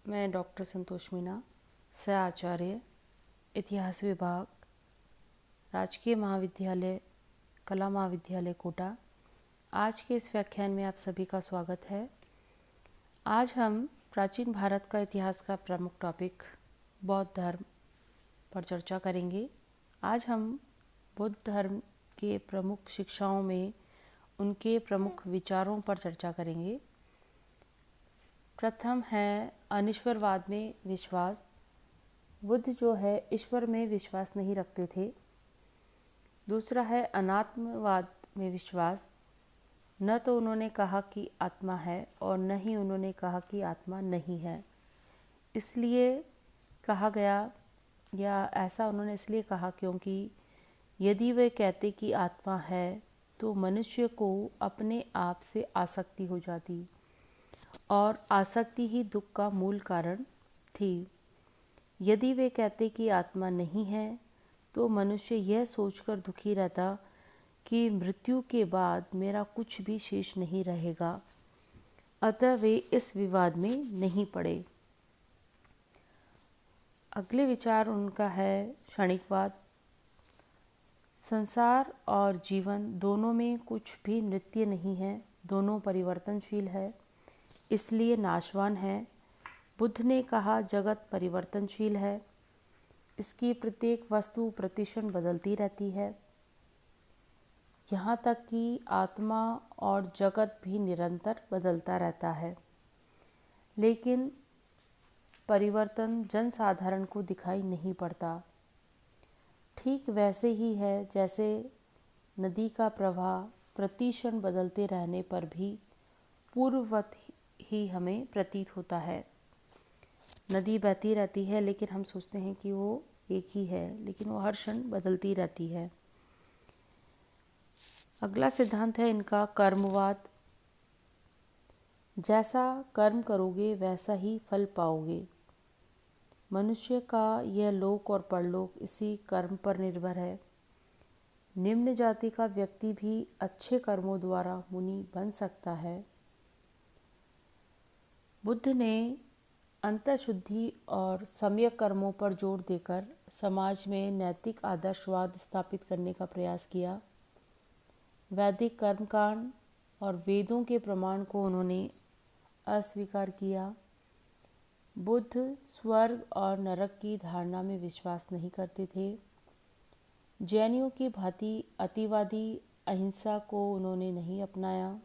मैं डॉक्टर संतोष मीना, सह आचार्य, इतिहास विभाग, राजकीय महाविद्यालय, कला महाविद्यालय कोटा। आज के इस व्याख्यान में आप सभी का स्वागत है। आज हम प्राचीन भारत का इतिहास का प्रमुख टॉपिक बौद्ध धर्म पर चर्चा करेंगे। आज हम बुद्ध धर्म के प्रमुख शिक्षाओं में उनके प्रमुख विचारों पर चर्चा करेंगे। प्रथम है अनिश्वरवाद में विश्वास। बुद्ध जो है ईश्वर में विश्वास नहीं रखते थे। दूसरा है अनात्मवाद में विश्वास। न तो उन्होंने कहा कि आत्मा है और न ही उन्होंने कहा कि आत्मा नहीं है। इसलिए कहा गया, या ऐसा उन्होंने इसलिए कहा क्योंकि यदि वे कहते कि आत्मा है तो मनुष्य को अपने आप से आसक्ति हो जाती और आसक्ति ही दुख का मूल कारण थी। यदि वे कहते कि आत्मा नहीं है तो मनुष्य यह सोचकर दुखी रहता कि मृत्यु के बाद मेरा कुछ भी शेष नहीं रहेगा। अतः वे इस विवाद में नहीं पड़े। अगले विचार उनका है क्षणिकवाद। संसार और जीवन दोनों में कुछ भी नित्य नहीं है, दोनों परिवर्तनशील है, इसलिए नाशवान है। बुद्ध ने कहा जगत परिवर्तनशील है, इसकी प्रत्येक वस्तु प्रतिक्षण बदलती रहती है। यहाँ तक कि आत्मा और जगत भी निरंतर बदलता रहता है, लेकिन परिवर्तन जनसाधारण को दिखाई नहीं पड़ता। ठीक वैसे ही है जैसे नदी का प्रवाह प्रतिक्षण बदलते रहने पर भी पूर्ववत ही हमें प्रतीत होता है। नदी बहती रहती है लेकिन हम सोचते हैं कि वो एक ही है, लेकिन वो हर क्षण बदलती रहती है। अगला सिद्धांत है इनका कर्मवाद। जैसा कर्म करोगे वैसा ही फल पाओगे। मनुष्य का यह लोक और परलोक इसी कर्म पर निर्भर है। निम्न जाति का व्यक्ति भी अच्छे कर्मों द्वारा मुनि बन सकता है। बुद्ध ने अंतःशुद्धि और सम्यक कर्मों पर जोर देकर समाज में नैतिक आदर्शवाद स्थापित करने का प्रयास किया। वैदिक कर्मकांड और वेदों के प्रमाण को उन्होंने अस्वीकार किया। बुद्ध स्वर्ग और नरक की धारणा में विश्वास नहीं करते थे। जैनियों की भांति अतिवादी अहिंसा को उन्होंने नहीं अपनाया।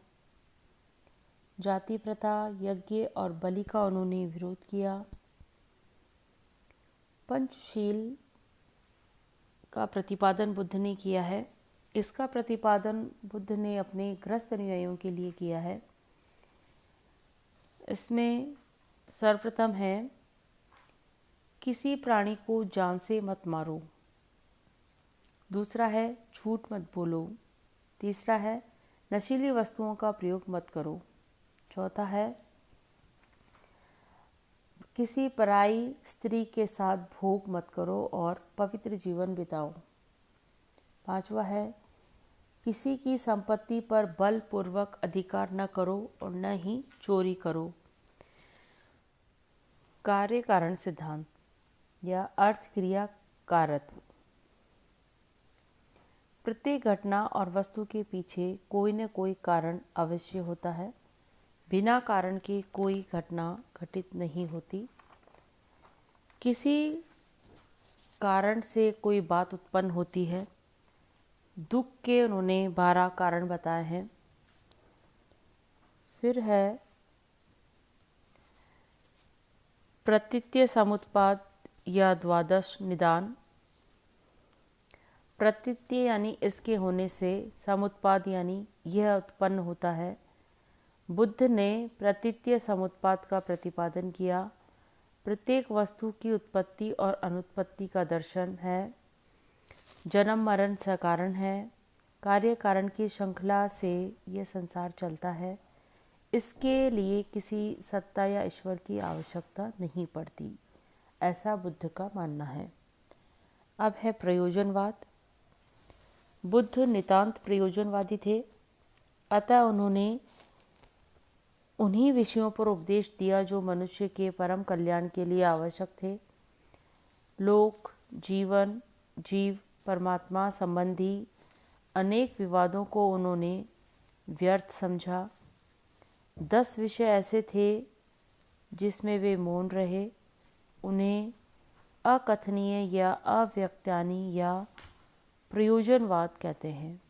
जाति प्रथा, यज्ञ और बलि का उन्होंने विरोध किया। पंचशील का प्रतिपादन बुद्ध ने किया है। इसका प्रतिपादन बुद्ध ने अपने गृहस्थ अनुयायियों के लिए किया है। इसमें सर्वप्रथम है किसी प्राणी को जान से मत मारो। दूसरा है झूठ मत बोलो। तीसरा है नशीली वस्तुओं का प्रयोग मत करो। चौथा है किसी पराई स्त्री के साथ भोग मत करो और पवित्र जीवन बिताओ। पांचवा है किसी की संपत्ति पर बलपूर्वक अधिकार न करो और न ही चोरी करो। कार्य कारण सिद्धांत या अर्थ क्रिया कारत्व। प्रत्येक घटना और वस्तु के पीछे कोई न कोई कारण अवश्य होता है। बिना कारण के कोई घटना घटित नहीं होती। किसी कारण से कोई बात उत्पन्न होती है। दुख के उन्होंने 12 कारण बताए हैं। फिर है प्रतीत्य समुत्पाद या द्वादश निदान। प्रतीत्य यानी इसके होने से, समुत्पाद यानी यह उत्पन्न होता है। बुद्ध ने प्रतीत्य समुत्पाद का प्रतिपादन किया। प्रत्येक वस्तु की उत्पत्ति और अनुत्पत्ति का दर्शन है। जन्म मरण सकारण है। कार्य कारण की श्रृंखला से यह संसार चलता है। इसके लिए किसी सत्ता या ईश्वर की आवश्यकता नहीं पड़ती, ऐसा बुद्ध का मानना है। अब है प्रयोजनवाद। बुद्ध नितांत प्रयोजनवादी थे, अतः उन्होंने उन्हीं विषयों पर उपदेश दिया जो मनुष्य के परम कल्याण के लिए आवश्यक थे। लोक, जीवन, जीव, परमात्मा संबंधी अनेक विवादों को उन्होंने व्यर्थ समझा। 10 विषय ऐसे थे जिसमें वे मौन रहे। उन्हें अकथनीय या अव्यक्तानी या प्रयोजनवाद कहते हैं।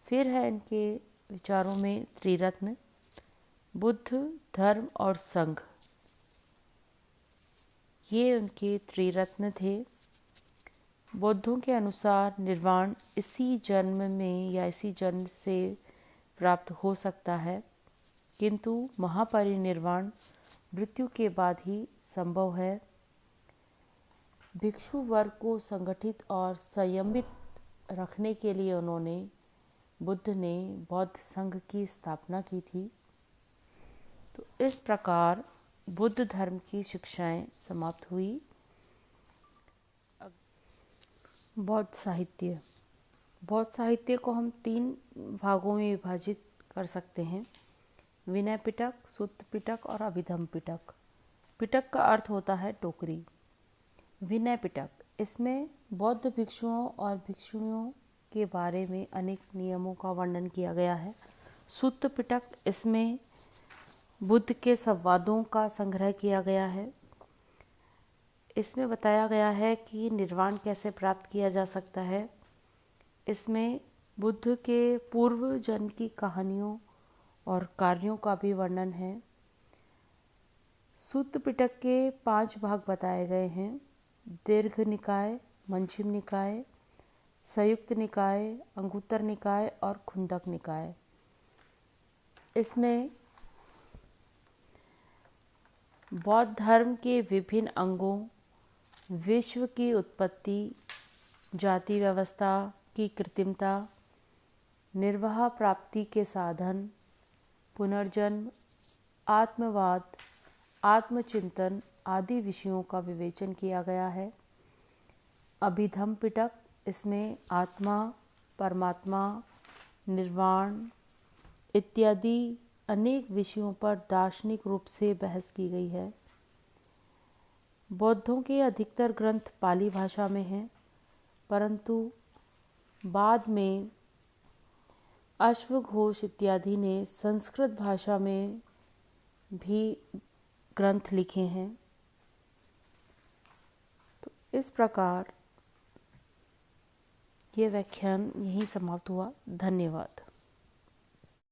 फिर है इनके विचारों में त्रिरत्न, बुद्ध, धर्म और संघ। ये उनके त्रिरत्न थे। बौद्धों के अनुसार निर्वाण इसी जन्म में या इसी जन्म से प्राप्त हो सकता है, किंतु महापरिनिर्वाण मृत्यु के बाद ही संभव है। भिक्षु वर्ग को संगठित और संयमित रखने के लिए बुद्ध ने बौद्ध संघ की स्थापना की थी। तो इस प्रकार बुद्ध धर्म की शिक्षाएं समाप्त हुई। बौद्ध साहित्य को हम 3 भागों में विभाजित कर सकते हैं: विनय पिटक, सुत्त पिटक और अभिधम्म पिटक। पिटक का अर्थ होता है टोकरी। विनय पिटक, इसमें बौद्ध भिक्षुओं और भिक्षुणियों के बारे में अनेक नियमों का वर्णन किया गया है। सुत्त पिटक, इसमें बुद्ध के संवादों का संग्रह किया गया है। इसमें बताया गया है कि निर्वाण कैसे प्राप्त किया जा सकता है। इसमें बुद्ध के पूर्व जन्म की कहानियों और कार्यों का भी वर्णन है। सुत्त पिटक के 5 भाग बताए गए हैं: दीर्घ निकाय, मध्यम निकाय, संयुक्त निकाय, अंगुत्तर निकाय और खुंदक निकाय। इसमें बौद्ध धर्म के विभिन्न अंगों, विश्व की उत्पत्ति, जाति व्यवस्था की कृत्रिमता, निर्वाह प्राप्ति के साधन, पुनर्जन्म, आत्मवाद, आत्मचिंतन आदि विषयों का विवेचन किया गया है। अभिधम्म पिटक, इसमें आत्मा, परमात्मा, निर्वाण इत्यादि अनेक विषयों पर दार्शनिक रूप से बहस की गई है। बौद्धों के अधिकतर ग्रंथ पाली भाषा में हैं, परंतु बाद में अश्वघोष इत्यादि ने संस्कृत भाषा में भी ग्रंथ लिखे हैं। तो इस प्रकार ये व्याख्यान यहीं समाप्त हुआ। धन्यवाद।